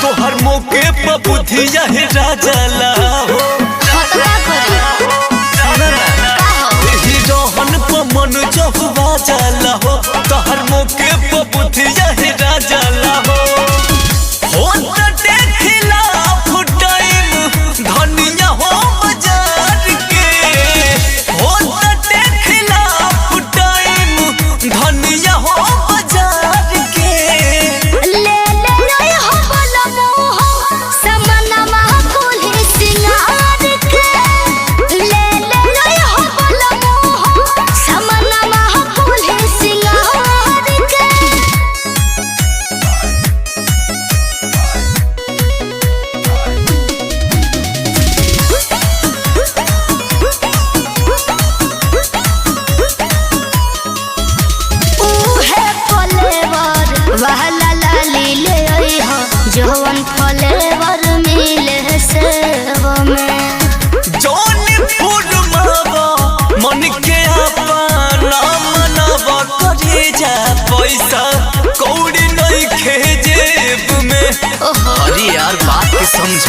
तोहर मौके पर बुद्धिया है राजला हो रोहन पर मन चहुआ जाला हो तोहर मौके पर बुद्धिया है राजला हो देखिला फुटाइम धनिया हो बाजार के हो देखिला फुटाइम धनिया हो बाजार के ले ले हो बोला मोह समनमा कोल्हे सिंगार के ले ले हो बोला मोह समनमा कोल्हे सिंगार के वहला लाली ले आई हो जवन फ्लेवर मिले सेव में जौन फूल मावा मन के अपना मनवा करे जा पैसा कौड़ी नहीं खे जेब में अरे यार बात के समझ